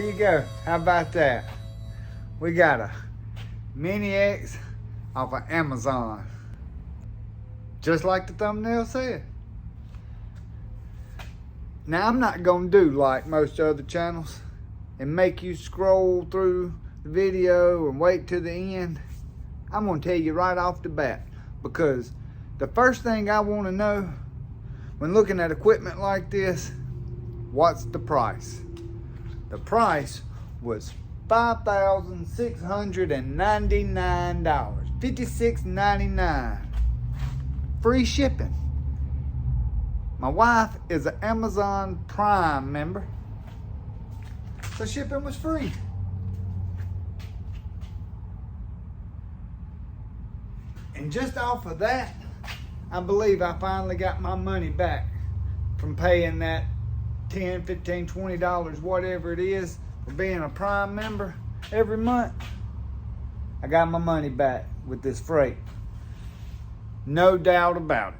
you go. How about that? We got a Mini X off of Amazon. Just like the thumbnail said. Now I'm not gonna do like most other channels and make you scroll through the video and wait to the end. I'm gonna tell you right off the bat, because the first thing I wanna know when looking at equipment like this, what's the price? The price was $5,699, $56.99, free shipping. My wife is an Amazon Prime member, so shipping was free. And just off of that, I believe I finally got my money back from paying that $10, $15, $20, whatever it is, for being a Prime member every month. I got my money back with this freight. No doubt about it.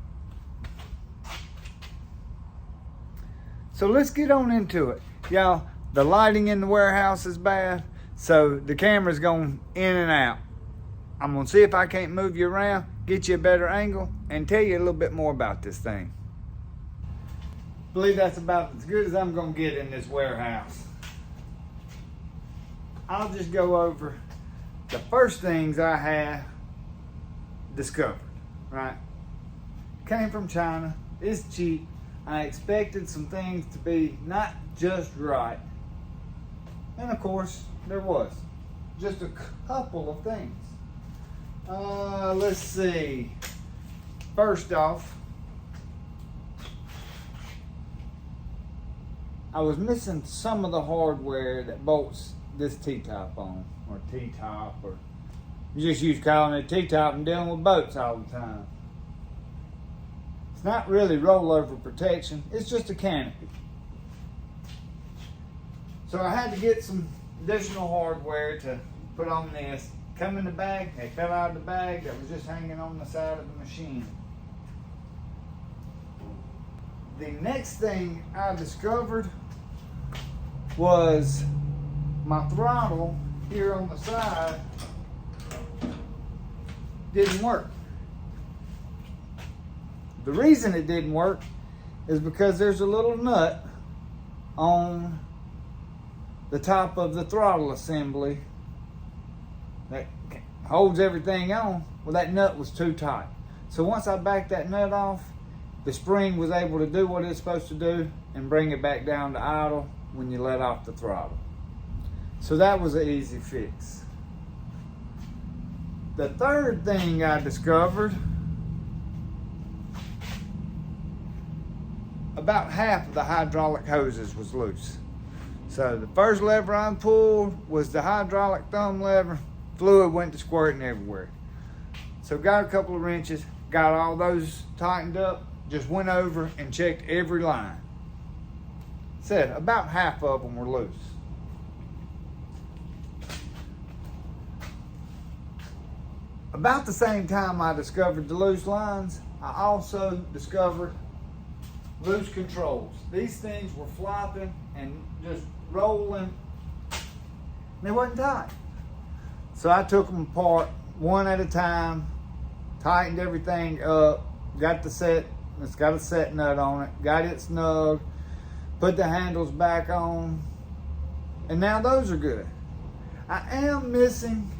So let's get on into it. Y'all, the lighting in the warehouse is bad, so the camera's going in and out. I'm gonna see if I can't move you around, get you a better angle, and tell you a little bit more about this thing. I believe that's about as good as I'm gonna get in this warehouse. I'll just go over the first things I have discovered, right? Came from China, it's cheap. I expected some things to be not just right. And of course, there was. Just a couple of things. Let's see. First off, I was missing some of the hardware that bolts this T-top on, or T-top, or you just use calling it T-top and dealing with boats all the time. It's not really rollover protection, it's just a canopy. So I had to get some additional hardware to put on this. Come in the bag, they fell out of the bag that was just hanging on the side of the machine. The next thing I discovered was my throttle here on the side didn't work. The reason it didn't work is because there's a little nut on the top of the throttle assembly that holds everything on. Well, that nut was too tight. So once I backed that nut off, the spring was able to do what it's supposed to do and bring it back down to idle when you let off the throttle. So that was an easy fix. The third thing I discovered, about half of the hydraulic hoses was loose. So the first lever I pulled was the hydraulic thumb lever. Fluid went to squirting everywhere. So got a couple of wrenches, got all those tightened up, just went over and checked every line. Said about half of them were loose. About the same time I discovered the loose lines, I also discovered loose controls. These things were flopping and just rolling. They wasn't tight. So I took them apart one at a time, tightened everything up, got the set, it's got a set nut on it, got it snug, put the handles back on, and now those are good. I am missing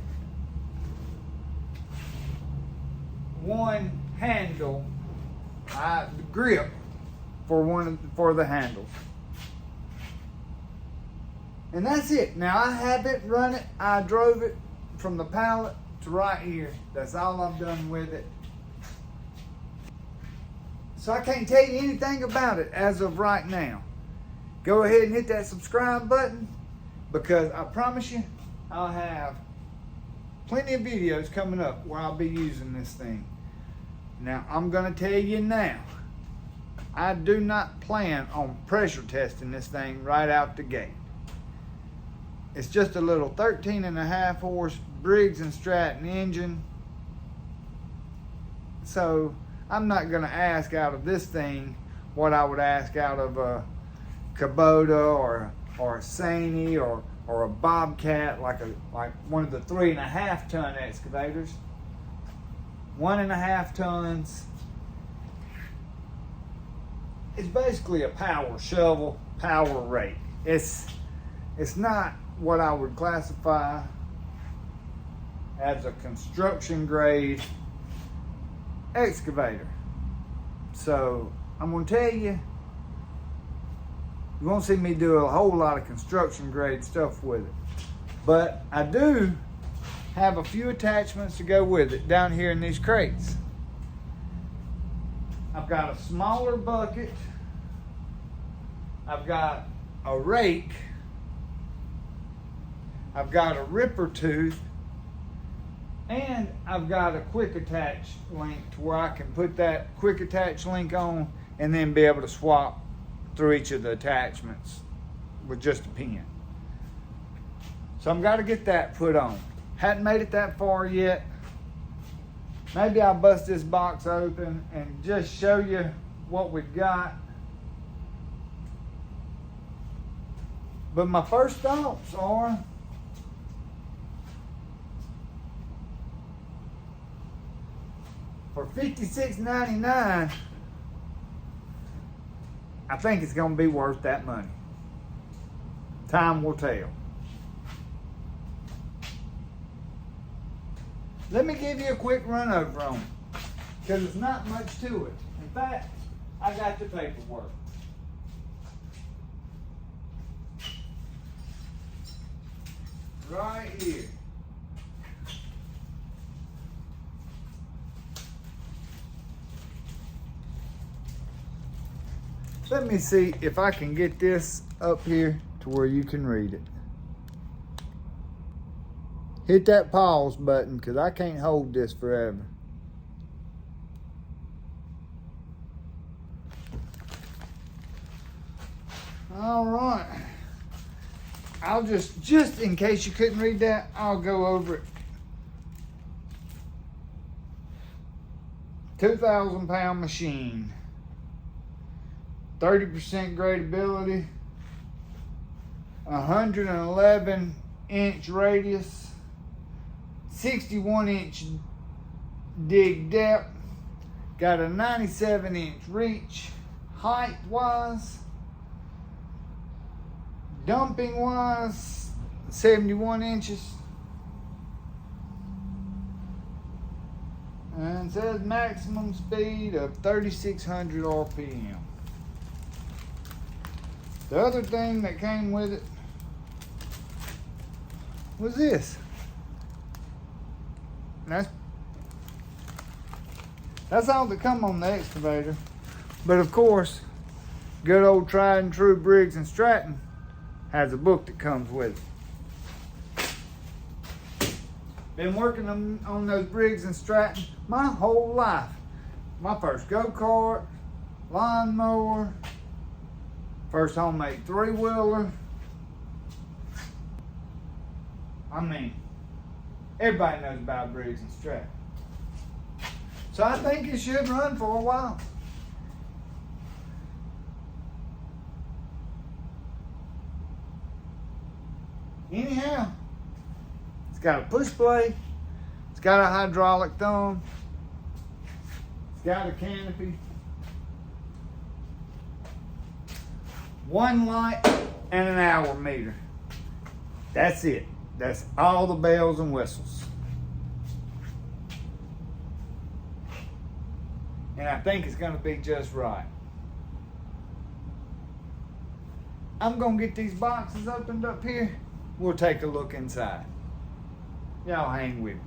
one handle, the grip for the handles. And that's it. Now I have it, run it, I drove it from the pallet to right here. That's all I've done with it. So I can't tell you anything about it as of right now. Go ahead and hit that subscribe button, because I promise you I'll have plenty of videos coming up where I'll be using this thing. Now I'm gonna tell you now, I do not plan on pressure testing this thing right out the gate. It's just a little 13.5 horse Briggs & Stratton engine. So I'm not gonna ask out of this thing what I would ask out of a Kubota or a Saney or or a bobcat, like one of the 3.5 ton excavators. 1.5 tons. It's basically a power shovel, power rake. It's not what I would classify as a construction grade excavator. So I'm gonna tell you, you won't see me do a whole lot of construction grade stuff with it. But I do have a few attachments to go with it down here in these crates. I've got a smaller bucket. I've got a rake. I've got a ripper tooth. And I've got a quick attach link to where I can put that quick attach link on and then be able to swap through each of the attachments with just a pin. So I've got to get that put on. Hadn't made it that far yet. Maybe I'll bust this box open and just show you what we've got. But my first thoughts are, for $56.99, I think it's going to be worth that money. Time will tell. Let me give you a quick run over on it, because there's not much to it. In fact, I got the paperwork. Right here. Let me see if I can get this up here to where you can read it. Hit that pause button, because I can't hold this forever. All right. I'll just in case you couldn't read that, I'll go over it. 2,000 pound machine. 30% gradability. 111 inch radius. 61 inch dig depth. Got a 97 inch reach. Height wise. Dumping wise, 71 inches. And it says maximum speed of 3,600 RPM. The other thing that came with it was this. And that's all that come on the excavator. But of course, good old tried and true Briggs and Stratton has a book that comes with it. Been working on those Briggs and Stratton my whole life. My first go-kart, lawnmower, first homemade 3-wheeler. I mean, everybody knows about Briggs and Stratton. So I think it should run for a while. Anyhow, it's got a push blade, it's got a hydraulic thumb, it's got a canopy, 1 light, and an hour meter. That's it. That's all the bells and whistles. And I think it's going to be just right. I'm going to get these boxes opened up here. We'll take a look inside. Y'all hang with me.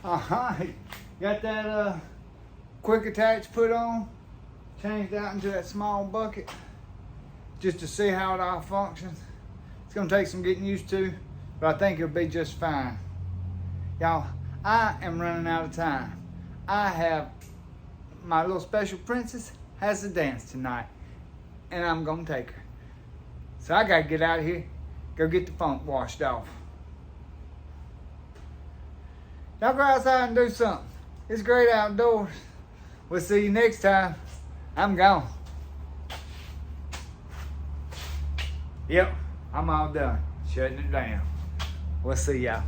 Alright, got that quick attach put on, changed out into that small bucket just to see how it all functions. It's going to take some getting used to, but I think it'll be just fine. Y'all, I am running out of time. I have my little special princess has a dance tonight, and I'm going to take her. So I got to get out of here, go get the funk washed off. Y'all go outside and do something. It's great outdoors. We'll see you next time. I'm gone. Yep, I'm all done. Shutting it down. We'll see y'all.